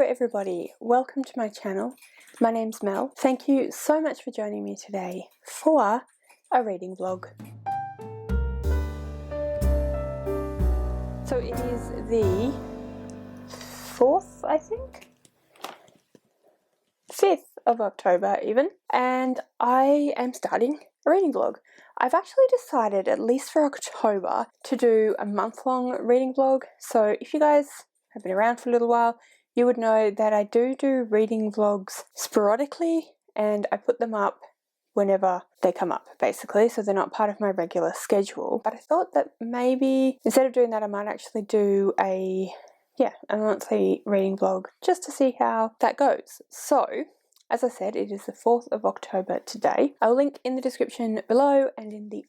everybody, welcome to my channel. My name's Mel. Thank you so much for joining me today for a reading vlog. So it is the 4th, I think? 5th of October even, and I am starting a reading vlog. I've actually decided, at least for October, to do a month-long reading vlog. So if you guys have been around for a little while, you would know that I do reading vlogs sporadically, and I put them up whenever they come up, basically, so they're not part of my regular schedule. But I thought that maybe instead of doing that, I might actually do a monthly reading vlog just to see how that goes. So, as I said, it is the 4th of October today. I'll link in the description below and in the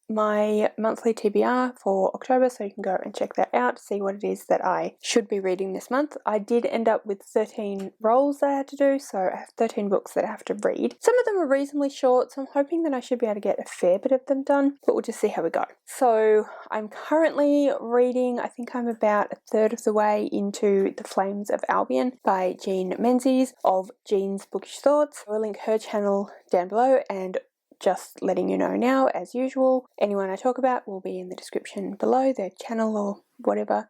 my monthly TBR for October, so you can go and check that out, see what it is that I should be reading this month. I did end up with 13 rolls that I had to do, so I have 13 books that I have to read. Some of them are reasonably short, so I'm hoping that I should be able to get a fair bit of them done, but we'll just see how we go. So I'm currently reading, I think I'm about a third of the way into The Flames of Albion by Jean Menzies of Jean's Bookish Thoughts. I'll link her channel down below, and just letting you know now, as usual, anyone I talk about will be in the description below, their channel or whatever,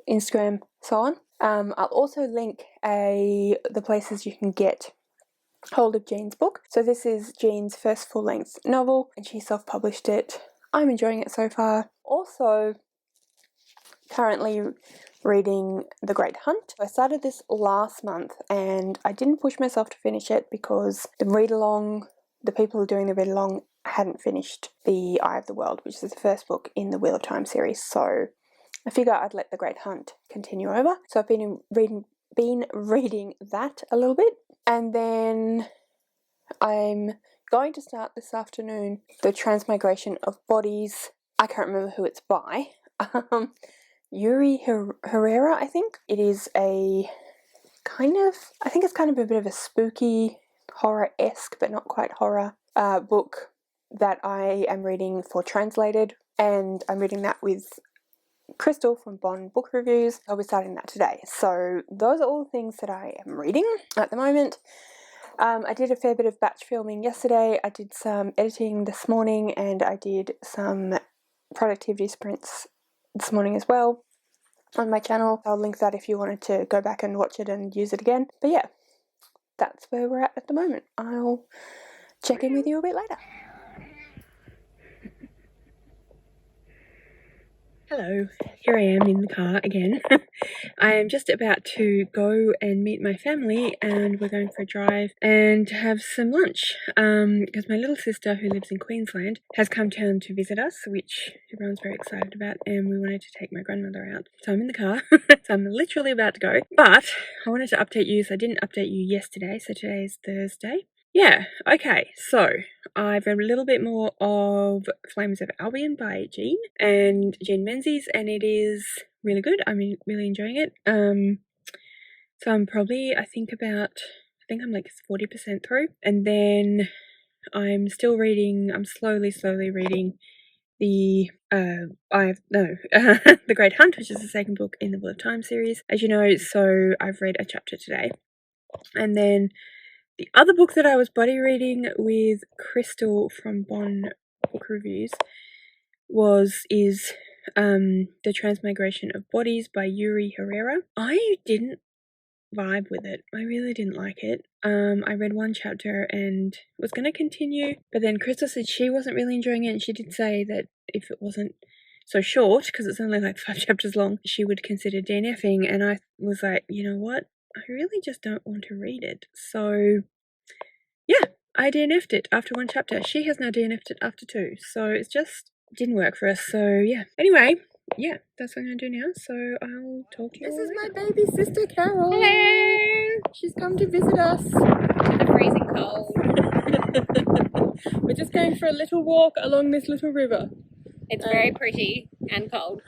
Instagram, so on. I'll also link the places you can get hold of Jean's book. So this is Jean's first full-length novel, and she self-published it. I'm enjoying it so far. Also, currently reading The Great Hunt. I started this last month, and I didn't push myself to finish it because the people who are doing the read-along hadn't finished The Eye of the World, which is the first book in the Wheel of Time series, so I figure I'd let The Great Hunt continue over. So I've been reading that a little bit, and then I'm going to start this afternoon The Transmigration of Bodies. I can't remember who it's by. Yuri Herrera, I think. It is I think it's kind of a bit of a spooky, horror-esque, but not quite horror, book that I am reading for Translated, and I'm reading that with Crystal from Bond Book Reviews. I'll be starting that today. So those are all the things that I am reading at the moment. I did a fair bit of batch filming yesterday, I did some editing this morning, and I did some productivity sprints this morning as well on my channel. I'll link that if you wanted to go back and watch it and use it again. But yeah, that's where we're at the moment. I'll check in with you a bit later. Hello, here I am in the car again. I am just about to go and meet my family, and we're going for a drive and have some lunch, because my little sister, who lives in Queensland, has come down to visit us, which everyone's very excited about, and we wanted to take my grandmother out. So I'm in the car, so I'm literally about to go, but I wanted to update you, so I didn't update you yesterday, so today is Thursday. Yeah, okay, so I've read a little bit more of Flames of Albion by Jean Menzies, and it is really good. I'm really enjoying it. So I'm probably, I think I'm like 40% through, and then I'm slowly reading The Great Hunt, which is the second book in the Wheel of Time series, as you know, so I've read a chapter today. And then the other book that I was buddy reading with Crystal from Bond Book Reviews is The Transmigration of Bodies by Yuri Herrera. I didn't vibe with it. I really didn't like it. I read one chapter and was going to continue, but then Crystal said she wasn't really enjoying it, and she did say that if it wasn't so short, because it's only like 5 chapters long, she would consider DNFing, and I was like, you know what? I really just don't want to read it. So yeah, I DNF'd it after 1 chapter. She has now DNF'd it after 2. So it just didn't work for us. So yeah. Anyway, yeah, that's what I'm going to do now. So I'll talk to you all later. This is my baby sister, Carol. Hello! She's come to visit us. To the freezing cold. We're just going for a little walk along this little river. It's very pretty and cold.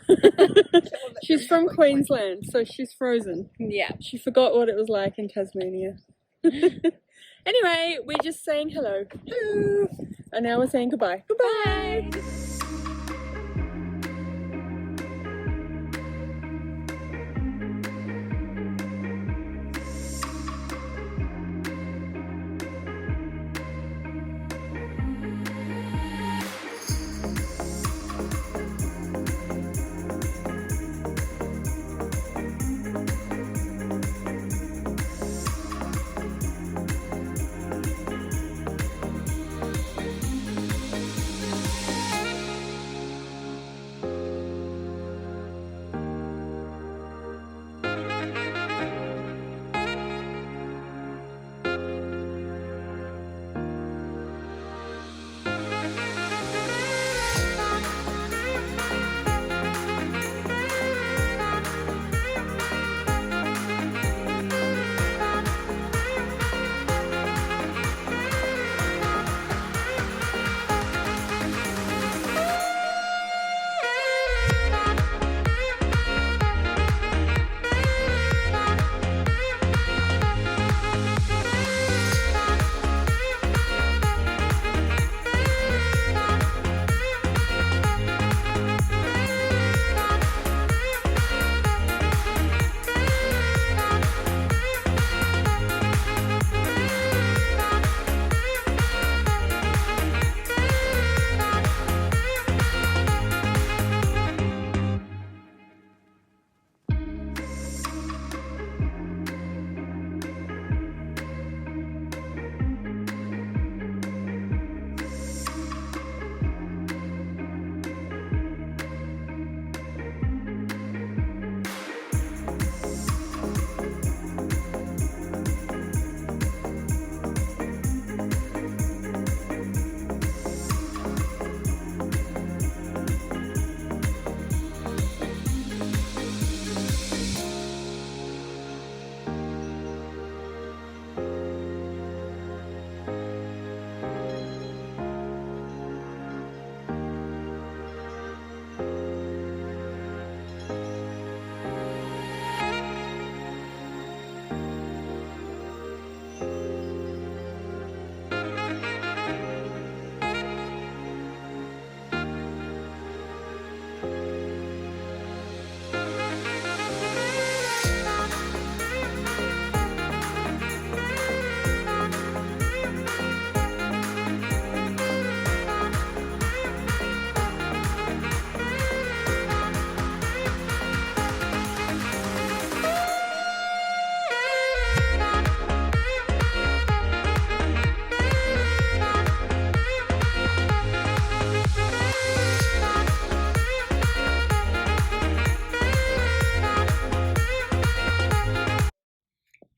She's from Queensland, so she's frozen. Yeah. She forgot what it was like in Tasmania. Anyway, we're just saying hello. Hello! And now we're saying goodbye. Goodbye! Bye.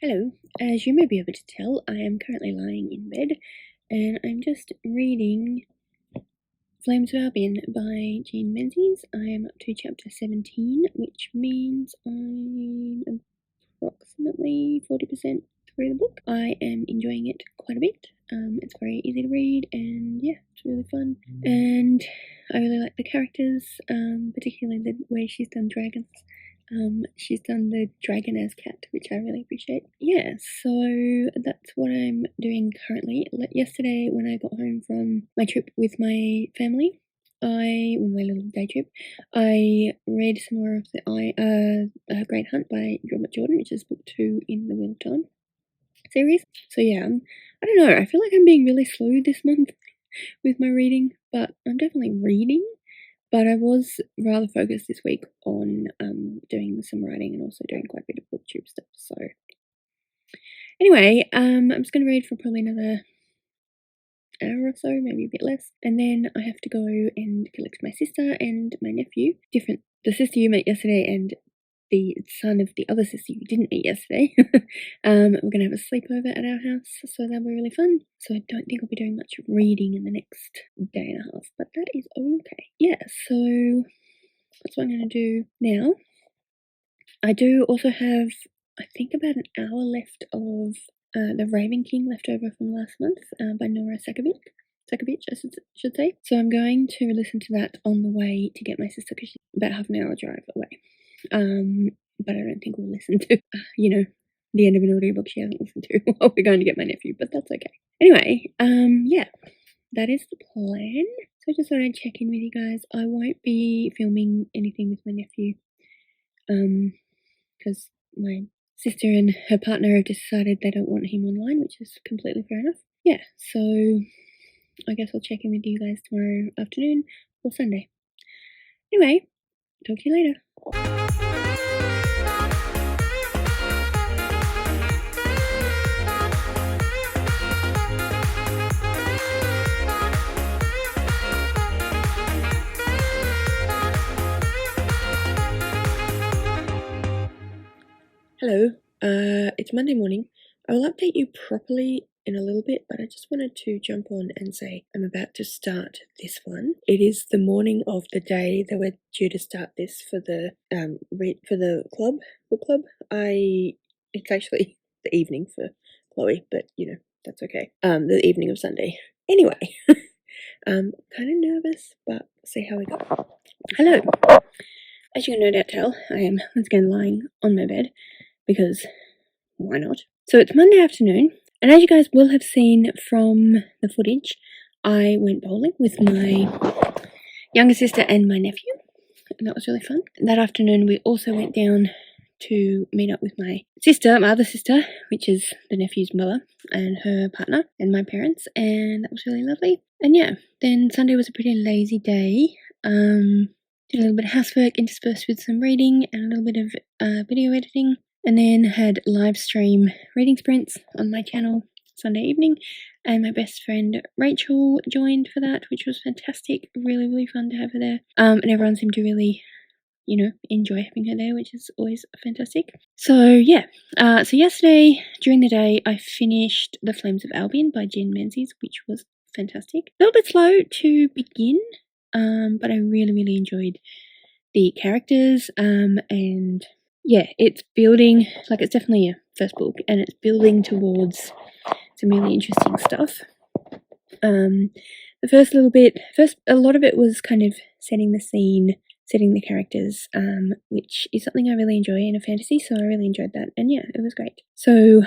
Hello, as you may be able to tell, I am currently lying in bed and I'm just reading Flames of Albion by Jean Menzies. I am up to chapter 17, which means I'm approximately 40% through the book. I am enjoying it quite a bit. It's very easy to read and yeah, it's really fun. And I really like the characters, particularly the way she's done dragons. She's done the dragon as cat, which I really appreciate. Yeah, so that's what I'm doing currently. Yesterday, when I got home from my trip with my family, my little day trip, I read some more of the Great Hunt by Robert Jordan, which is book 2 in the Wheel of Time series. So yeah, I don't know, I feel like I'm being really slow this month with my reading, but I'm definitely reading. But I was rather focused this week on doing some writing and also doing quite a bit of booktube stuff. So anyway, I'm just going to read for probably another hour or so, maybe a bit less, and then I have to go and collect my sister and my nephew. The sister you met yesterday and the son of the other sister you didn't meet yesterday. We're going to have a sleepover at our house, so that'll be really fun. So I don't think I'll be doing much reading in the next day and a half, but that is okay. Yeah, so that's what I'm going to do now. I do also have, I think, about an hour left of The Raven King left over from last month by Nora Sakovic, I should say. So I'm going to listen to that on the way to get my sister because she's about half an hour drive away. But I don't think we'll listen to, the end of an audiobook she hasn't listened to while we're going to get my nephew, but that's okay. Anyway, yeah, that is the plan. So I just thought I'd check in with you guys. I won't be filming anything with my nephew, because my sister and her partner have decided they don't want him online, which is completely fair enough. Yeah, so I guess I'll check in with you guys tomorrow afternoon or Sunday. Anyway, talk to you later. Hello, it's Monday morning. I will update you properly in a little bit, but I just wanted to jump on and say I'm about to start this one. It is the morning of the day that we're due to start this for the book club. It's actually the evening for Chloe, but that's okay. The evening of Sunday. Anyway, kind of nervous, but see how we go. Hello. As you can no doubt tell, I am once again lying on my bed because why not? So it's Monday afternoon, and as you guys will have seen from the footage, I went bowling with my younger sister and my nephew, and that was really fun. That afternoon we also went down to meet up with my other sister, which is the nephew's mother, and her partner, and my parents, and that was really lovely. And yeah, then Sunday was a pretty lazy day. Did a little bit of housework interspersed with some reading and a little bit of video editing, and then had live stream reading sprints on my channel Sunday evening, and my best friend Rachel joined for that, which was fantastic. Really, really fun to have her there. And everyone seemed to really, enjoy having her there, which is always fantastic. So yeah, so yesterday during the day I finished The Flames of Albion by Jean Menzies, which was fantastic. A little bit slow to begin, but I really, really enjoyed the characters, and yeah, it's building, like it's definitely a first book, and it's building towards some really interesting stuff. A lot of it was kind of setting the scene, setting the characters, which is something I really enjoy in a fantasy, so I really enjoyed that, and yeah, it was great. So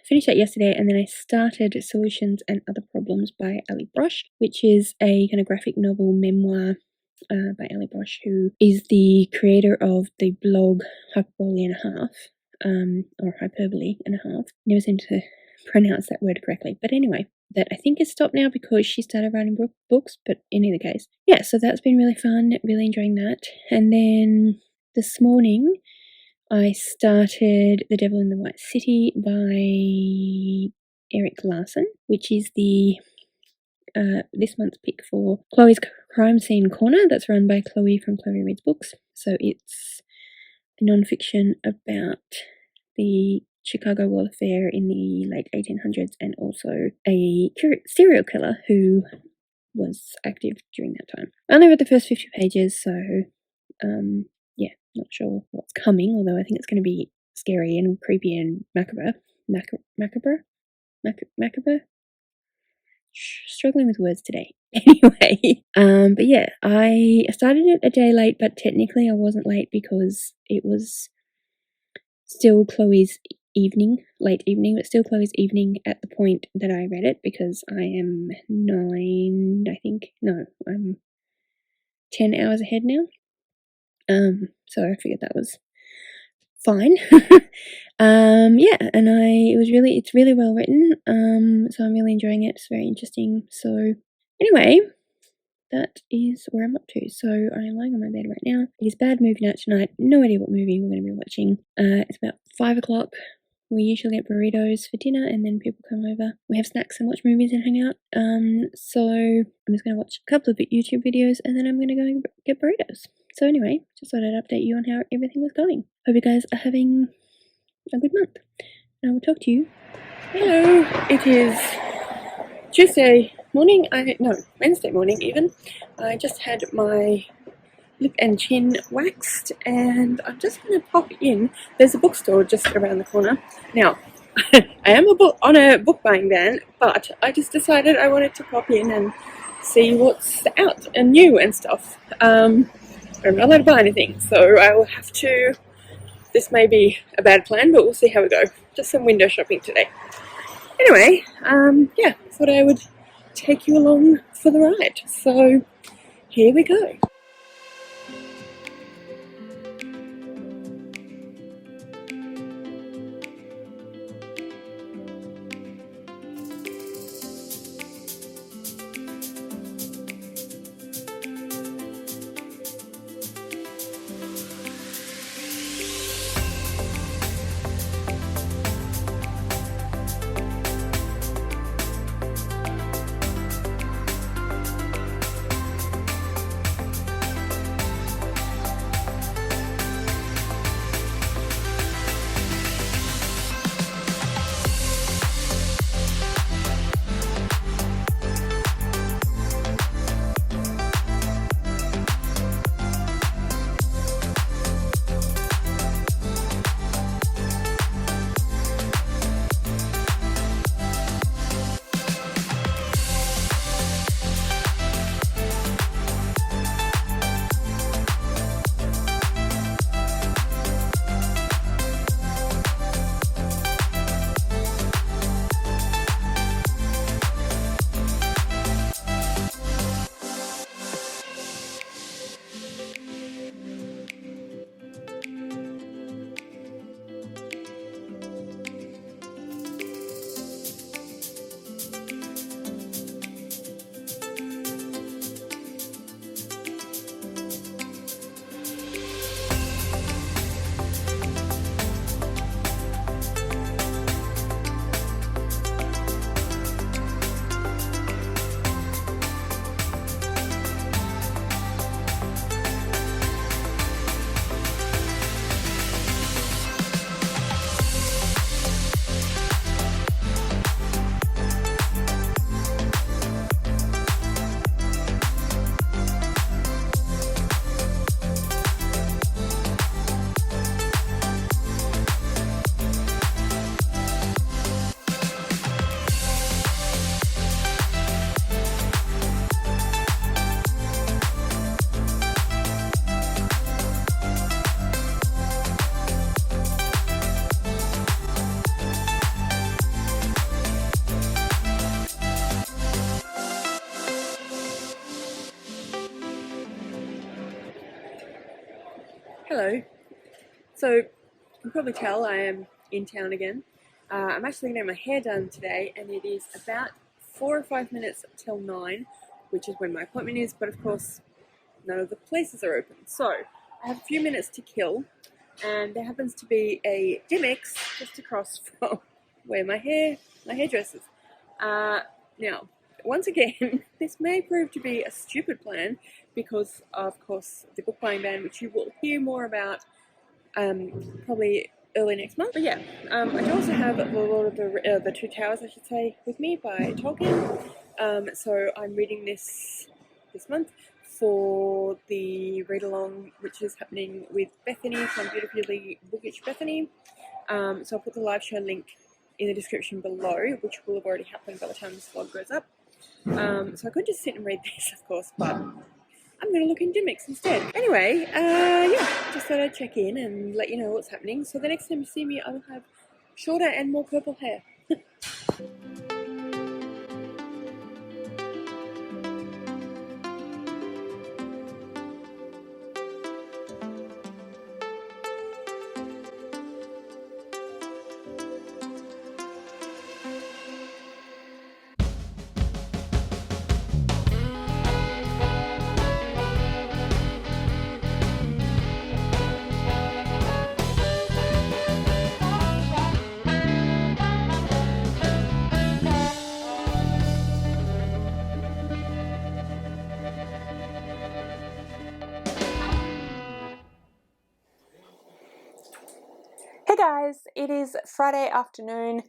finished that yesterday, and then I started Solutions and Other Problems by Ali Brosh, which is a kind of graphic novel memoir by Ali Brosh, who is the creator of the blog Hyperbole and a Half, or Hyperbole and a Half. Never seem to pronounce that word correctly, but anyway, that I think has stopped now because she started writing books, but in either case, yeah, so that's been really fun, really enjoying that. And then this morning I started The Devil in the White City by Eric Larson, which is the this month's pick for Chloe's Crime Scene Corner, that's run by Chloe from Chloe Reads Books. So it's a non-fiction about the Chicago World Affair in the late 1800s, and also a serial killer who was active during that time. I only read the first 50 pages, so yeah, not sure what's coming, although I think it's going to be scary and creepy and macabre. Macabre? Struggling with words today. Anyway, but yeah, I started it a day late, but technically I wasn't late because it was still Chloe's late evening, but still Chloe's evening at the point that I read it, because I am 9, I think. No, I'm 10 hours ahead now. So I figured that was fine. Yeah, and it's really well written. So I'm really enjoying it. It's very interesting. So anyway, that is where I'm up to. So I am lying on my bed right now. It is bad movie night tonight. No idea what movie we're going to be watching. It's about 5 o'clock. We usually get burritos for dinner, and then people come over. We have snacks and watch movies and hang out. So I'm just going to watch a couple of YouTube videos, and then I'm going to go and get burritos. So anyway, just thought I'd update you on how everything was going. Hope you guys are having a good month. And I will talk to you. Hello, it is Tuesday morning. Wednesday morning even. I just had my lip and chin waxed, and I'm just going to pop in. There's a bookstore just around the corner. Now, I am on a book buying ban, but I just decided I wanted to pop in and see what's out and new and stuff. I'm not allowed to buy anything, so I will have to. This may be a bad plan, but we'll see how we go. Just some window shopping today. Anyway, yeah, thought I would take you along for the ride. So here we go. Hello. So you can probably tell I am in town again. I'm actually going to have my hair done today, and it is about 4 or 5 minutes till 9, which is when my appointment is, but of course none of the places are open. So I have a few minutes to kill, and there happens to be a Dimmix just across from where my hairdresser's. Now, once again, this may prove to be a stupid plan because, of course, the book buying ban, which you will hear more about probably early next month. But yeah, I do also have the Lord of the Two Towers, I should say, with me by Tolkien. So I'm reading this month for the read along, which is happening with Bethany from Beautifully Bookish Bethany. So I'll put the live show link in the description below, which will have already happened by the time this vlog goes up. So I could just sit and read this, of course, but I'm going to look in gimmicks instead. Anyway, yeah, just thought I'd check in and let you know what's happening. So the next time you see me, I will have shorter and more purple hair. Hey guys, it is Friday afternoon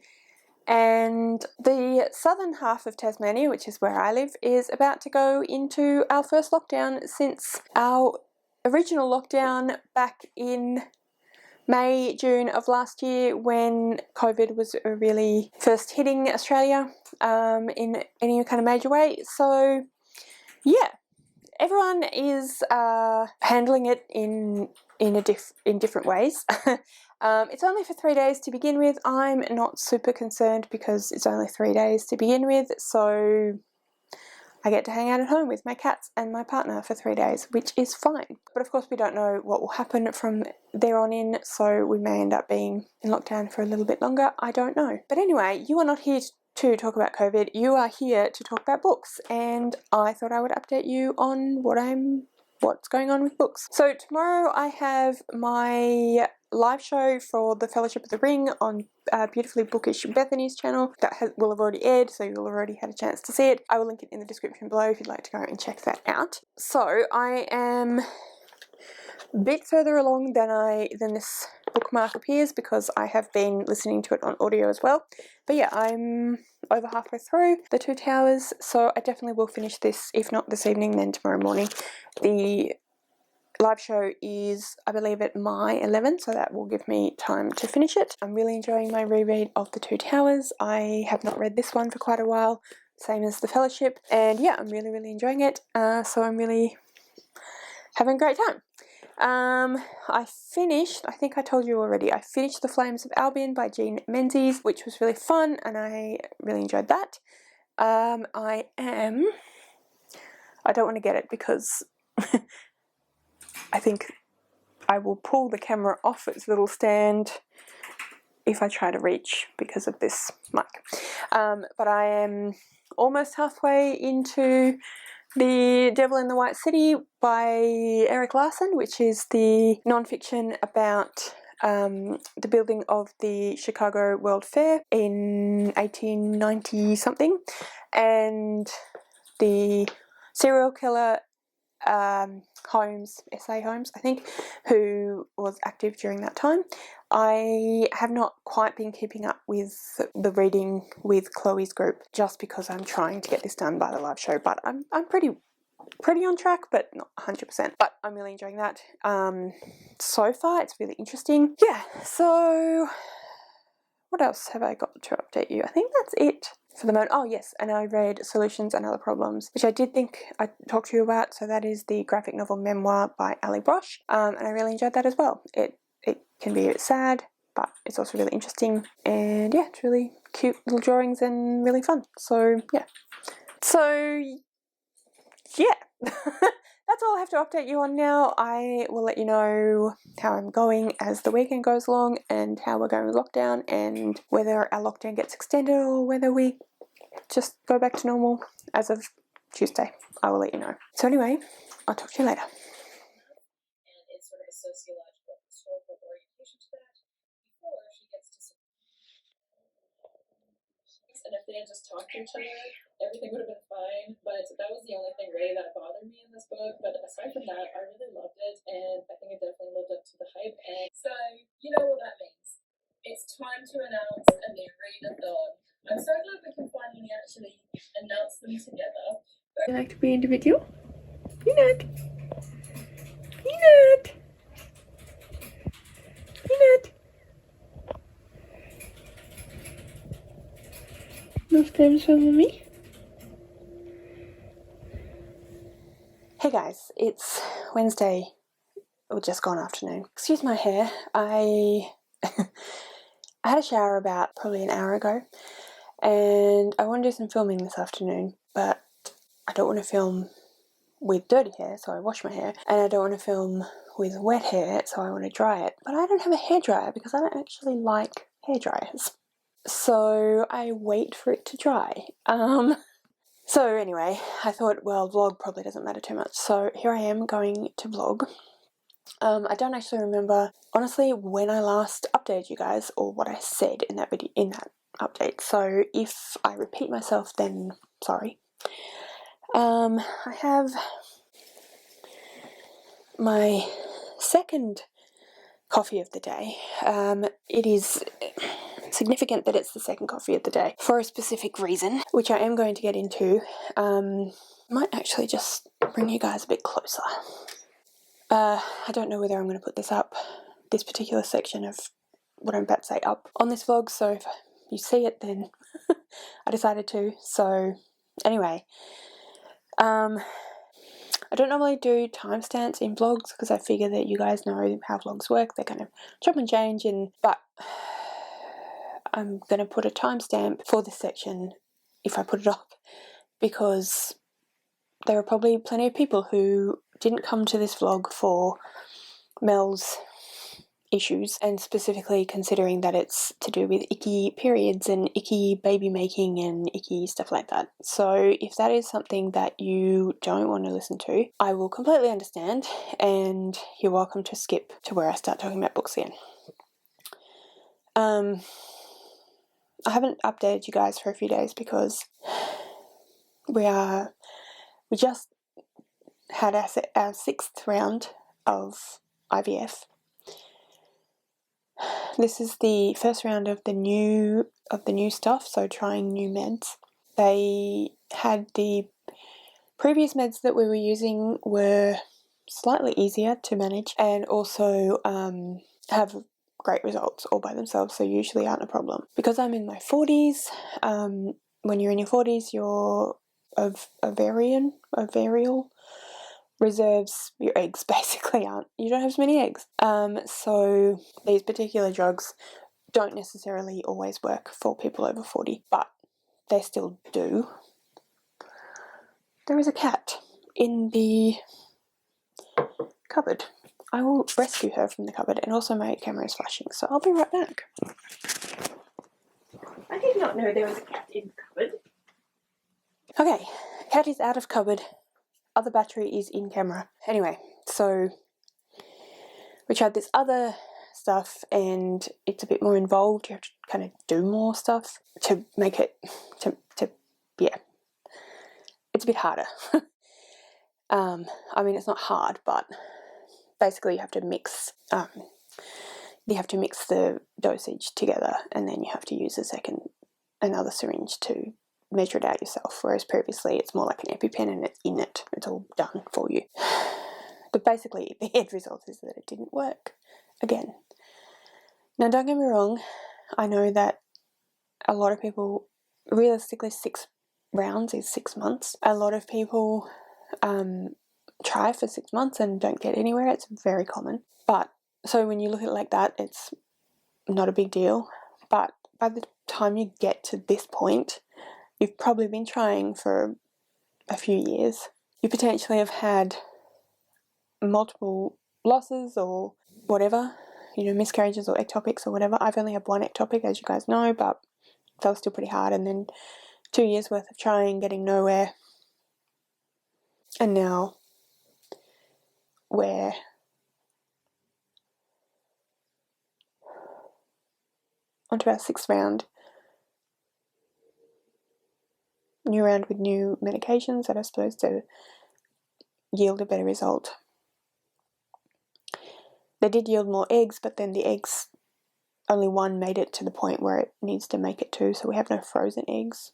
and the southern half of Tasmania, which is where I live, is about to go into our first lockdown since our original lockdown back in May, June of last year, when COVID was really first hitting Australia in any kind of major way. So yeah, everyone is handling it in different ways. It's only for 3 days to begin with. I'm not super concerned because it's only 3 days to begin with, so I get to hang out at home with my cats and my partner for 3 days, which is fine. But of course we don't know what will happen from there on in, so we may end up being in lockdown for a little bit longer. I don't know. But anyway, you are not here to talk about COVID. You are here to talk about books, and I thought I would update you on what's going on with books. So tomorrow I have my live show for the Fellowship of the Ring on Beautifully Bookish Bethany's channel. That will have already aired, so you'll have already had a chance to see it. I will link it in the description below if you'd like to go and check that out. So I am a bit further along than this bookmark appears because I have been listening to it on audio as well. But yeah, I'm over halfway through The Two Towers, so I definitely will finish this, if not this evening, then tomorrow morning. The live show is, I believe, at my 11, so that will give me time to finish it. I'm really enjoying my reread of The Two Towers. I have not read this one for quite a while, same as The Fellowship, and yeah, I'm really, really enjoying it, so I'm really having a great time. I think I told you already, I finished The Flames of Albion by Jean Menzies, which was really fun, and I really enjoyed that. I don't want to get it because I think I will pull the camera off its little stand if I try to reach because of this mic. But I am almost halfway into The Devil in the White City by Eric Larson, which is the non-fiction about the building of the Chicago World Fair in 1890 something, and the serial killer S.A. Holmes, I think, who was active during that time. I have not quite been keeping up with the reading with Chloe's group just because I'm trying to get this done by the live show, but I'm pretty on track, but not 100%. But I'm really enjoying that. So far, it's really interesting. Yeah, so what else have I got to update you? I think that's it for the moment. Oh yes, and I read Solutions and Other Problems, which I did think I talked to you about. So that is the graphic novel memoir by Ali Brosh, and I really enjoyed that as well. It can be a bit sad, but it's also really interesting, and yeah, it's really cute little drawings and really fun. So yeah. So yeah. That's all I have to update you on now. I will let you know how I'm going as the weekend goes along and how we're going with lockdown and whether our lockdown gets extended or whether we just go back to normal as of Tuesday. I will let you know. So anyway, I'll talk to you later. And it's sort of a sociological, historical orientation to that before she gets to some. And if they had just talked to each other, everything would have been fine. But that was the only thing really that bothered me in this book. But aside from that, I really loved it, and I think it definitely lived up to the hype. And so you know what that means. It's time to announce a new readathon. I'm so glad we can finally actually announce them together. You like to be individual? Peanut! Peanut! Peanut! No stems for mommy? Hey guys, it's Wednesday, or just gone afternoon. Excuse my hair. I had a shower about probably an hour ago, and I want to do some filming this afternoon, but I don't want to film with dirty hair, so I wash my hair, and I don't want to film with wet hair, so I want to dry it. But I don't have a hairdryer because I don't actually like hairdryers. So I wait for it to dry. So anyway, I thought, well, vlog probably doesn't matter too much. So here I am going to vlog. I don't actually remember, honestly, when I last updated you guys or what I said in that video, in that update. So if I repeat myself, then sorry. I have my second coffee of the day. It is significant that it's the second coffee of the day for a specific reason, which I am going to get into. Might actually just bring you guys a bit closer. I don't know whether I'm going to put this particular section of what I'm about to say up on this vlog, so if you see it, then I decided to. So anyway, I don't normally do timestamps in vlogs because I figure that you guys know how vlogs work. They're kind of chop and change, but I'm going to put a timestamp for this section if I put it up, because there are probably plenty of people who didn't come to this vlog for Mel's issues, and specifically considering that it's to do with icky periods and icky baby making and icky stuff like that. So if that is something that you don't want to listen to, I will completely understand, and you're welcome to skip to where I start talking about books again. I haven't updated you guys for a few days because we just had our 6th round of IVF. This is the first round of the new stuff, so trying new meds. They had the previous meds that we were using were slightly easier to manage and also have great results all by themselves, so usually aren't a problem. Because I'm in my 40s, when you're in your 40s, your ovarial reserves, your eggs basically you don't have as many eggs. So these particular drugs don't necessarily always work for people over 40, but they still do. There is a cat in the cupboard. I will rescue her from the cupboard, and also my camera is flashing, so I'll be right back. I did not know there was a cat in the cupboard. Okay, cat is out of cupboard. Other battery is in camera. Anyway, so we tried this other stuff and it's a bit more involved. You have to kind of do more stuff to make it, yeah. It's a bit harder. I mean, it's not hard, but basically you have to mix the dosage together, and then you have to use another syringe to measure it out yourself, whereas previously it's more like an EpiPen and it's in it. It's all done for you. But basically the end result is that it didn't work again. Now don't get me wrong, I know that a lot of people, realistically 6 rounds is 6 months. A lot of people try for 6 months and don't get anywhere. It's very common. But so when you look at it like that, it's not a big deal. But by the time you get to this point, you've probably been trying for a few years. You potentially have had multiple losses or whatever, miscarriages or ectopics or whatever. I've only had one ectopic, as you guys know, but that was still pretty hard. And then 2 years worth of trying, getting nowhere. And now we're onto our 6th round. New round with new medications that are supposed to yield a better result. They did yield more eggs, but then the eggs only one made it to the point where it needs to make it to, so we have no frozen eggs.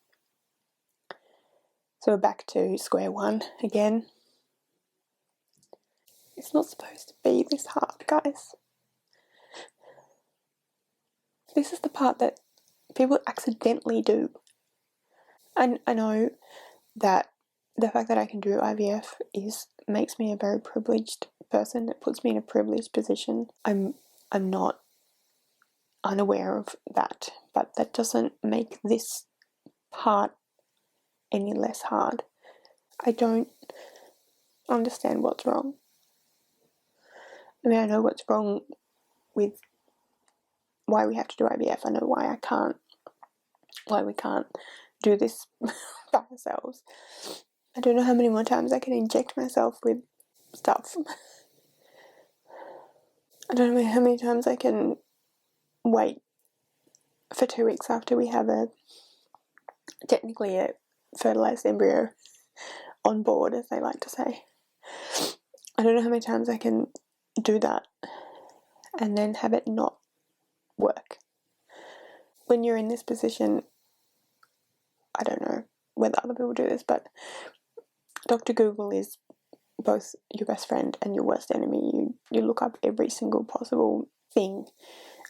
So we're back to square one again. It's not supposed to be this hard, guys. This is the part that people accidentally do. And I know that the fact that I can do IVF makes me a very privileged person. It puts me in a privileged position. I'm not unaware of that, but that doesn't make this part any less hard. I don't understand what's wrong. I mean, I know what's wrong with why we have to do IVF. I know why we can't do this by ourselves. I don't know how many more times I can inject myself with stuff. I don't know how many times I can wait for 2 weeks after we have technically a fertilized embryo on board, as they like to say. I don't know how many times I can do that and then have it not work. When you're in this position, I don't know whether other people do this, but Dr. Google is both your best friend and your worst enemy. You look up every single possible thing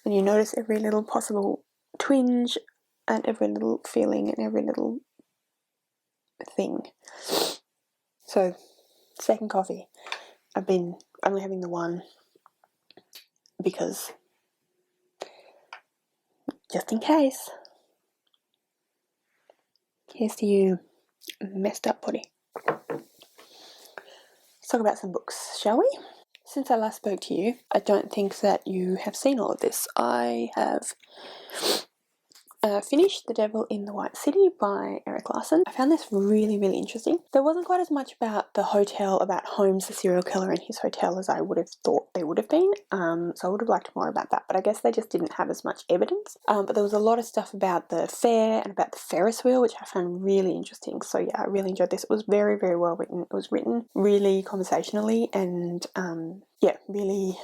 and you notice every little possible twinge and every little feeling and every little thing. So, second coffee. I've been only having the one because just in case. Here's to you, messed up body. Let's talk about some books, shall we? Since I last spoke to you, I don't think that you have seen all of this. I have finished The Devil in the White City by Eric Larson. I found this really, really interesting. There wasn't quite as much about the hotel, about Holmes, the serial killer, in his hotel as I would have thought there would have been. So I would have liked more about that, but I guess they just didn't have as much evidence. But there was a lot of stuff about the fair and about the Ferris wheel, which I found really interesting. So yeah, I really enjoyed this. It was very, very well written. It was written really conversationally and yeah, really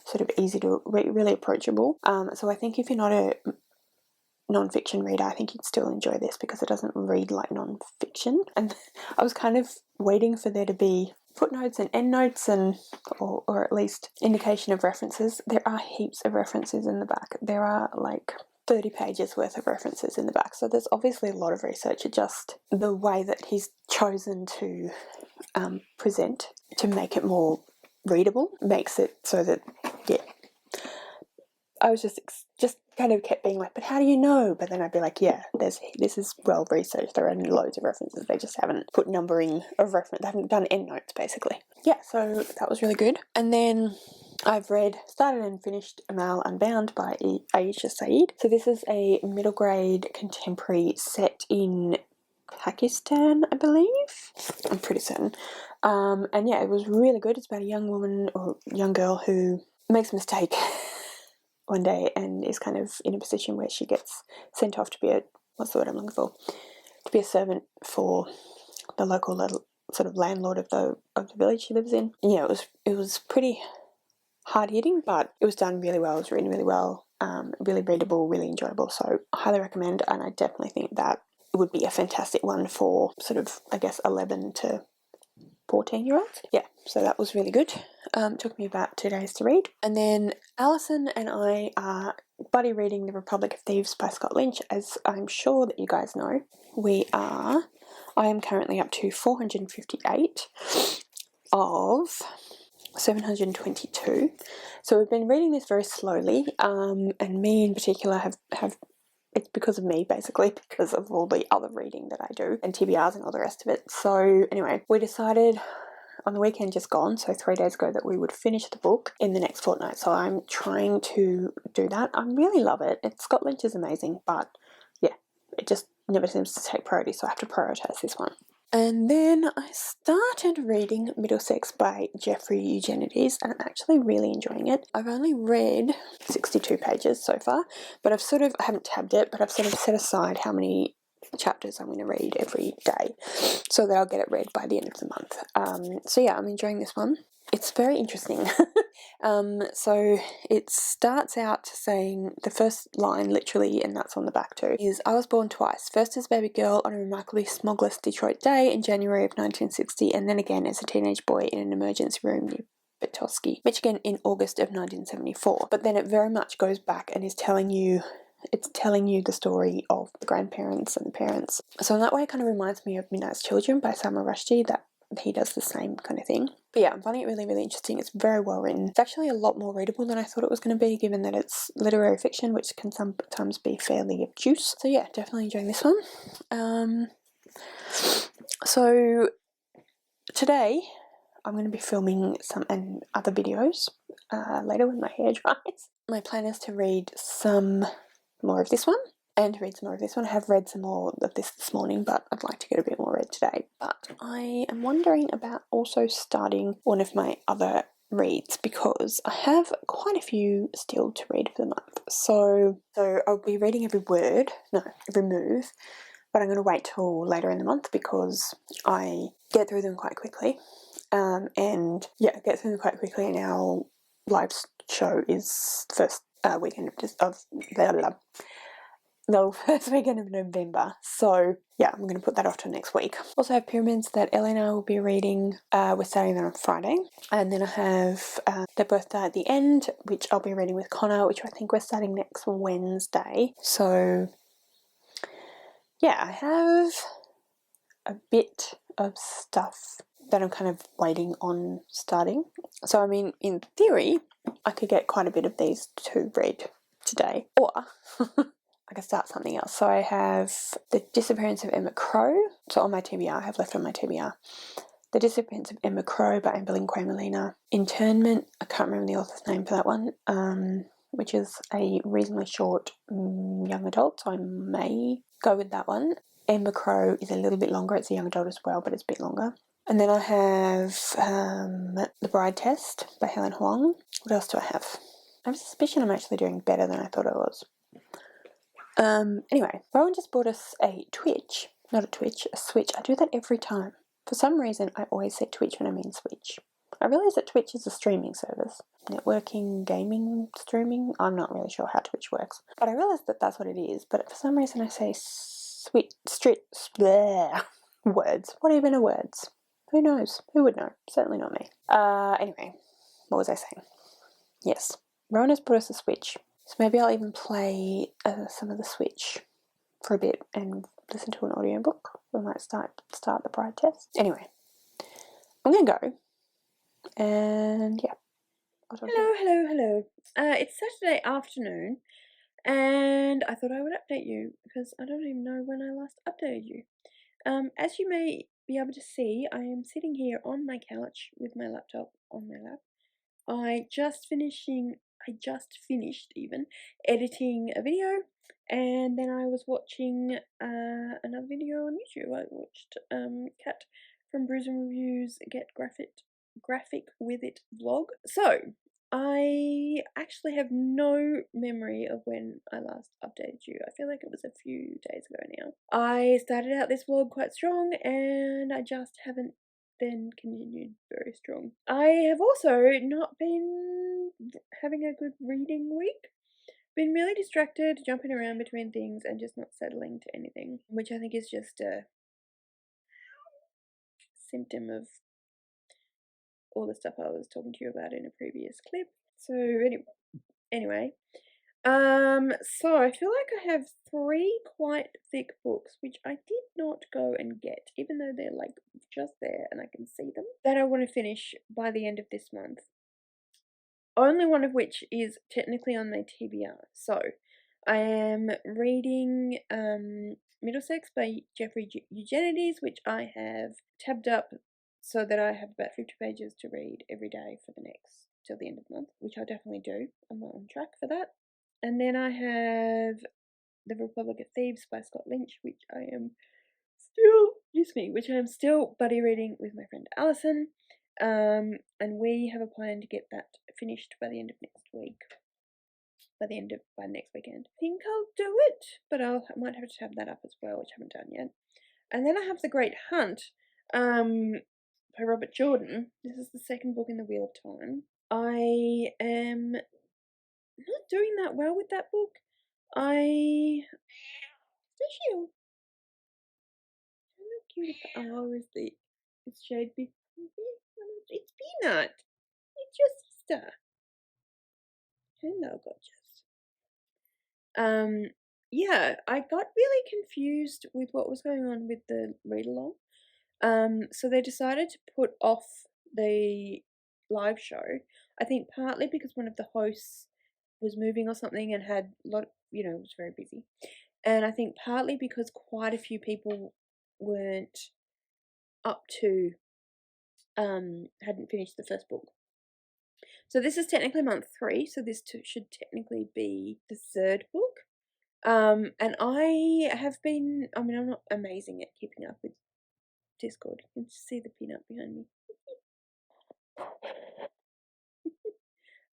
sort of easy to read, really approachable. So I think if you're not a non-fiction reader, I think you'd still enjoy this because it doesn't read like non-fiction. And I was kind of waiting for there to be footnotes and endnotes and or at least indication of references. There are heaps of references in the back. There are like 30 pages worth of references in the back, so there's obviously a lot of research. It just the way that he's chosen to present to make it more readable makes it so that yeah, I was just kind of kept being like, but how do you know? But then I'd be like, yeah, this is well researched. There are loads of references. They just haven't put numbering of reference. They haven't done endnotes, basically. Yeah, so that was really good. And then I've started and finished Amal Unbound by Aisha Saeed. So this is a middle grade contemporary set in Pakistan, I believe. I'm pretty certain. And yeah, it was really good. It's about a young woman or young girl who makes a mistake one day and is kind of in a position where she gets sent off to be what's the word I'm looking for? To be a servant for the local sort of landlord of the village she lives in. Yeah, it was pretty hard hitting, but it was done really well. It was written really well, really readable, really enjoyable. So I highly recommend, and I definitely think that it would be a fantastic one for sort of, I guess, 11 to 14-year-olds. Yeah, so that was really good. Took me about 2 days to read. And then Alison and I are buddy reading The Republic of Thieves by Scott Lynch, as I'm sure that you guys know. I am currently up to 458 of 722. So we've been reading this very slowly, and me in particular have it's because of me, basically, because of all the other reading that I do and TBRs and all the rest of it. So anyway, we decided on the weekend just gone, so 3 days ago, that we would finish the book in the next fortnight. So I'm trying to do that. I really love it. Scott Lynch is amazing, but yeah, it just never seems to take priority, so I have to prioritise this one. And then I started reading Middlesex by Jeffrey Eugenides, and I'm actually really enjoying it. I've only read 62 pages so far, but I haven't tabbed it, but I've sort of set aside how many chapters I'm going to read every day so that I'll get it read by the end of the month. So yeah, I'm enjoying this one. It's very interesting. So it starts out saying, the first line literally, and that's on the back too, is I was born twice. First as a baby girl on a remarkably smogless Detroit day in January of 1960, and then again as a teenage boy in an emergency room near Petoskey, Michigan in August of 1974. But then it very much goes back and is telling you the story of the grandparents and the parents. So in that way it kind of reminds me of Midnight's Children by Salman Rushdie, that he does the same kind of thing. But yeah, I'm finding it really, really interesting. It's very well written. It's actually a lot more readable than I thought it was going to be, given that it's literary fiction, which can sometimes be fairly obtuse. So yeah, definitely enjoying this one. So today I'm going to be filming some other videos later when my hair dries. My plan is to read some more of this one and to read some more of this one. I have read some more of this morning, but I'd like to get a bit more read today. But I am wondering about also starting one of my other reads, because I have quite a few still to read for the month. So I'll be reading every move, but I'm going to wait till later in the month because I get through them quite quickly. And our live show is the first weekend the first weekend of November. So yeah, I'm going to put that off to next week. Also have Pyramids that Ellie and I will be reading. We're starting that on Friday. And then I have Their Birthday at the End, which I'll be reading with Connor, which I think we're starting next Wednesday. So yeah, I have a bit of stuff that I'm kind of waiting on starting. So I mean, in theory, I could get quite a bit of these to read today, or I could start something else. So I have The Disappearance of Emma Crow. So on my TBR, I have left on my TBR. The Disappearance of Emma Crow by Amberlynn Molina. Internment, I can't remember the author's name for that one, which is a reasonably short young adult, so I may go with that one. Emma Crow is a little bit longer. It's a young adult as well, but it's a bit longer. And then I have The Bride Test by Helen Huang. What else do I have? I have a suspicion I'm actually doing better than I thought I was. Anyway, Rowan just bought us a Switch. I do that every time. For some reason, I always say Twitch when I mean Switch. I realise that Twitch is a streaming service. Networking, gaming, streaming. I'm not really sure how Twitch works. But I realise that that's what it is. But for some reason I say words. What even are words? Who knows? Who would know? Certainly not me. Anyway, what was I saying? Yes, Rowan has brought us a Switch. So maybe I'll even play some of the Switch for a bit and listen to an audiobook. We might start The Bride Test. Anyway, I'm going to go. And yeah. Hello. It's Saturday afternoon. And I thought I would update you because I don't even know when I last updated you. As you may be able to see, I am sitting here on my couch with my laptop on my lap. I just finished even editing a video, and then I was watching another video on YouTube. I watched Kat from Brews and Reviews get graphic with it vlog. So I actually have no memory of when I last updated you. I feel like it was a few days ago now. I started out this vlog quite strong, and I just haven't been continued very strong. I have also not been having a good reading week. Been really distracted, jumping around between things and just not settling to anything, which I think is just a symptom of all the stuff I was talking to you about in a previous clip. So anyway, so I feel like I have 3 quite thick books, which I did not go and get, even though they're like just there and I can see them, that I want to finish by the end of this month. Only one of which is technically on my TBR. So I am reading Middlesex by Jeffrey Eugenides, which I have tabbed up so that I have about 50 pages to read every day for the next till the end of the month, which I'll definitely do. I'm on track for that. And then I have The Republic of Thieves by Scott Lynch, which I am still buddy reading with my friend Alison. And we have a plan to get that finished by the end of next week. By next weekend. I think I'll do it, but I might have to tab that up as well, which I haven't done yet. And then I have The Great Hunt, by Robert Jordan. This is the second book in the Wheel of Time. I am not doing that well with that book. How cute. Oh, it's shade be it's Peanut. It's your sister. Hello, gorgeous. Yeah, I got really confused with what was going on with the read along. So they decided to put off the live show. I think partly because one of the hosts was moving or something and had a lot, was very busy. And I think partly because quite a few people weren't up to, hadn't finished the first book. So this is technically month 3, so this should technically be the 3rd book. And I have been, I'm not amazing at keeping up with Discord. You can see the peanut behind me.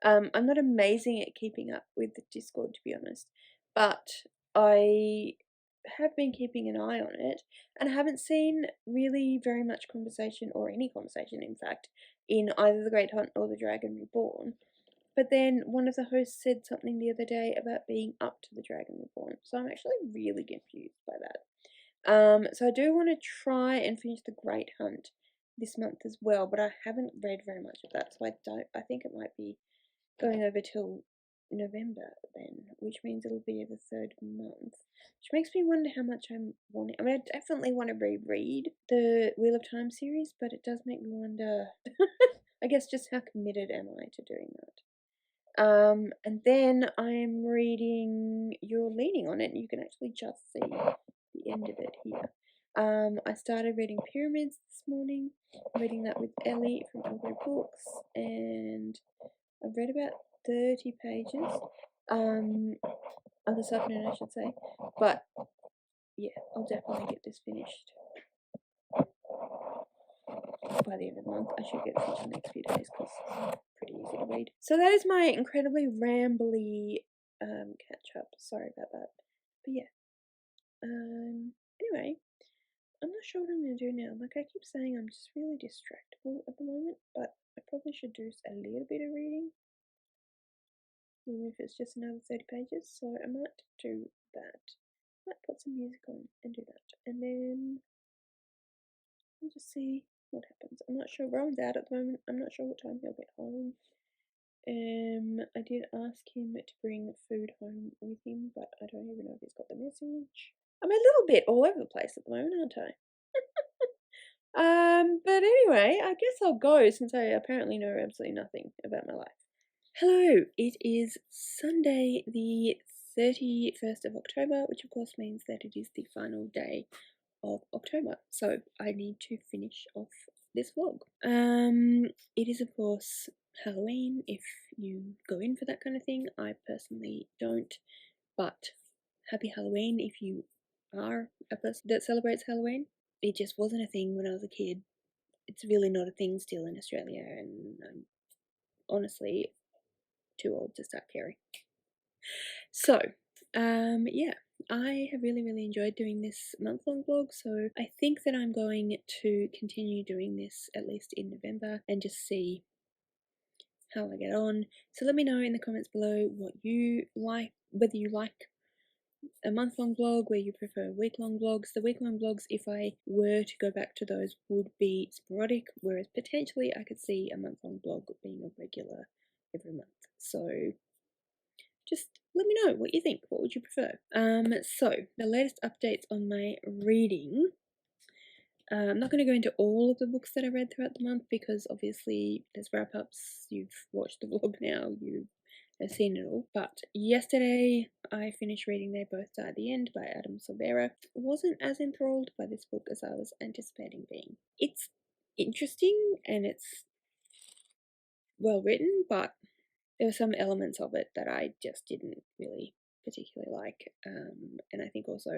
I'm not amazing at keeping up with the Discord, to be honest, but I have been keeping an eye on it and haven't seen really very much conversation, or any conversation, in fact, in either The Great Hunt or The Dragon Reborn. But then one of the hosts said something the other day about being up to The Dragon Reborn, so I'm actually really confused by that. So I do want to try and finish The Great Hunt this month as well, but I haven't read very much of that, so I think it might be going over till November then, which means it'll be the 3rd month, which makes me wonder how much I'm wanting. I mean, I definitely want to reread the Wheel of Time series, but it does make me wonder, I guess, just how committed am I to doing that. And then I'm reading You're Leaning on It, and you can actually just see the end of it here. I started reading Pyramids this morning, reading that with Ellie from Elbow Books, and I've read about 30 pages, this afternoon I should say, but yeah, I'll definitely get this finished by the end of the month. I should get it finished in the next few days because it's pretty easy to read. So that is my incredibly rambly catch up. Sorry about that. But yeah. Anyway, I'm not sure what I'm going to do now. Like I keep saying, I'm just really distractible at the moment, but I probably should do a little bit of reading, even if it's just another 30 pages. So I might do that. Might put some music on and do that. And then we'll just see what happens. I'm not sure. Rowan's out at the moment. I'm not sure what time he'll get home. I did ask him to bring food home with him, but I don't even know if he's got the message. I'm a little bit all over the place at the moment, aren't I? But anyway, I guess I'll go since I apparently know absolutely nothing about my life. Hello, it is Sunday the 31st of October, which of course means that it is the final day of October, so I need to finish off this vlog. It is of course Halloween if you go in for that kind of thing. I personally don't, but happy Halloween if you are a person that celebrates Halloween. It just wasn't a thing when I was a kid. It's really not a thing still in Australia, and I'm honestly too old to start caring. So, yeah, I have really enjoyed doing this month-long vlog, so I think that I'm going to continue doing this at least in November and just see how I get on. So let me know in the comments below what you like, whether you like a month-long vlog, where you prefer week-long vlogs. The week-long vlogs, if I were to go back to those, would be sporadic, whereas potentially I could see a month-long vlog being a regular every month. So just let me know what you think. What would you prefer? So the latest updates on my reading. I'm not going to go into all of the books that I read throughout the month because obviously there's wrap-ups. You've watched the vlog now. You have seen it all. But yesterday I finished reading They Both Die at the End by Adam Silvera. Wasn't as enthralled by this book as I was anticipating being. It's interesting and it's well written, but there were some elements of it that I just didn't really particularly like, and I think also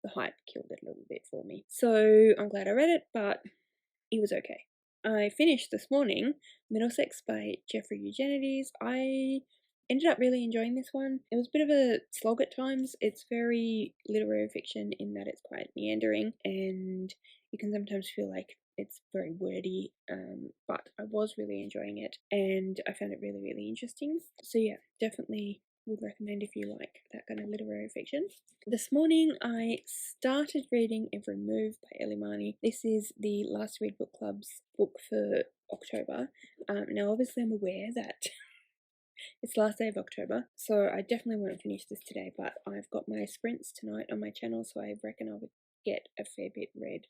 the hype killed it a little bit for me. So I'm glad I read it, but it was okay. I finished this morning Middlesex by Jeffrey Eugenides. I ended up really enjoying this one. It was a bit of a slog at times. It's very literary fiction in that it's quite meandering, and you can sometimes feel like It's very wordy, but I was really enjoying it, and I found it really, really interesting. So yeah, definitely would recommend if you like that kind of literary fiction. This morning I started reading Every Move by Ellie Marnie. This is the Last Read Book Club's book for October. Now obviously I'm aware that it's the last day of October, so I definitely won't finish this today, but I've got my sprints tonight on my channel, so I reckon I would get a fair bit read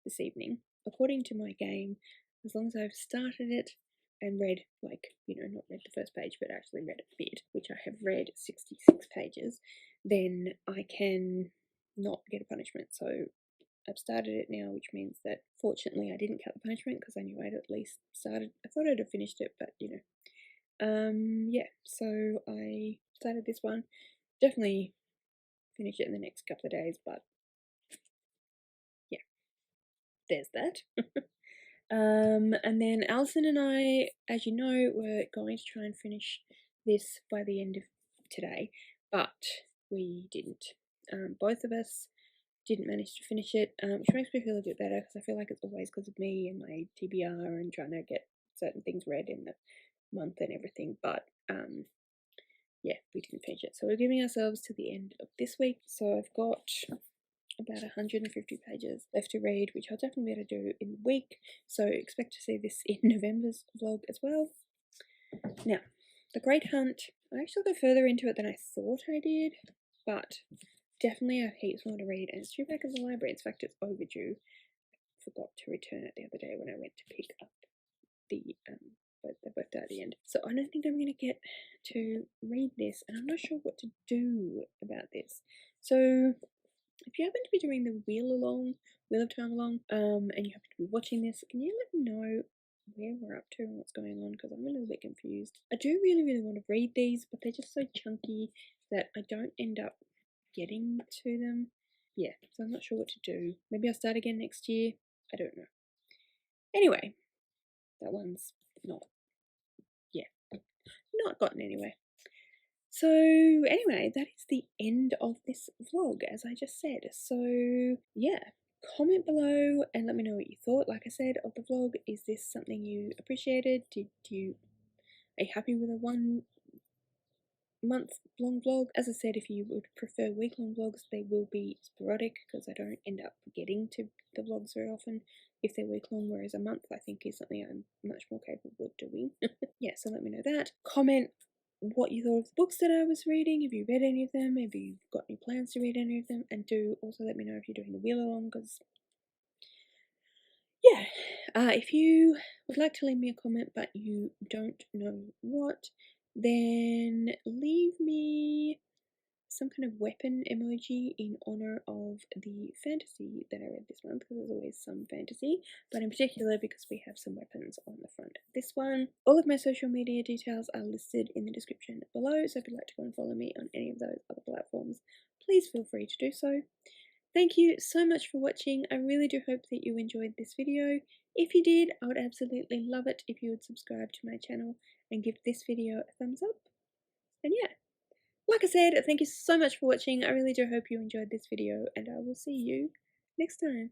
this evening. According to my game, as long as I've started it and read, like, not read the first page, but actually read a bit, which I have read 66 pages, then I can not get a punishment. So I've started it now, which means that fortunately I didn't cut the punishment because I knew I'd at least started. I thought I'd have finished it, but yeah, so I started this one. Definitely finish it in the next couple of days, but yeah, there's that. And then Alison and I, as you know, were going to try and finish this by the end of today, but we didn't. Both of us didn't manage to finish it, which makes me feel a bit better because I feel like it's always because of me and my TBR and trying to get certain things read in the month and everything, but yeah, we didn't finish it. So we're giving ourselves to the end of this week. So I've got about 150 pages left to read, which I'll definitely be able to do in a week. So expect to see this in November's vlog as well. Now, The Great Hunt, I actually go further into it than I thought I did, but definitely have heaps more to read, and it's due back at the library. In fact, it's overdue. I forgot to return it the other day when I went to pick up the but they both died at the end. So I don't think I'm going to get to read this, and I'm not sure what to do about this. So if you happen to be doing the Wheel of Time along, and you happen to be watching this, can you let me know where we're up to and what's going on? Because I'm a little bit confused. I do really, really want to read these, but they're just so chunky that I don't end up getting to them. Yeah, so I'm not sure what to do. Maybe I'll start again next year. I don't know. Anyway, that one's not gotten anywhere. So anyway, that is the end of this vlog, as I just said. So yeah, comment below and let me know what you thought, like I said, of the vlog. Is this something you appreciated? Are you happy with a 1 month long vlog? As I said, if you would prefer week long vlogs, they will be sporadic because I don't end up getting to the vlogs very often if they're week long, whereas a month I think is something I'm much more capable of doing. Yeah, so let me know that. Comment what you thought of the books that I was reading. Have you read any of them? Have you got any plans to read any of them? And do also let me know if you're doing the wheel along, because yeah, if you would like to leave me a comment but you don't know what, then leave me some kind of weapon emoji in honor of the fantasy that I read this month, because there's always some fantasy, but in particular because we have some weapons on the front of this one. All of my social media details are listed in the description below, so if you'd like to go and follow me on any of those other platforms, please feel free to do so. Thank you so much for watching. I really do hope that you enjoyed this video. If you did, I would absolutely love it if you would subscribe to my channel and give this video a thumbs up. And yeah, like I said, thank you so much for watching. I really do hope you enjoyed this video, and I will see you next time.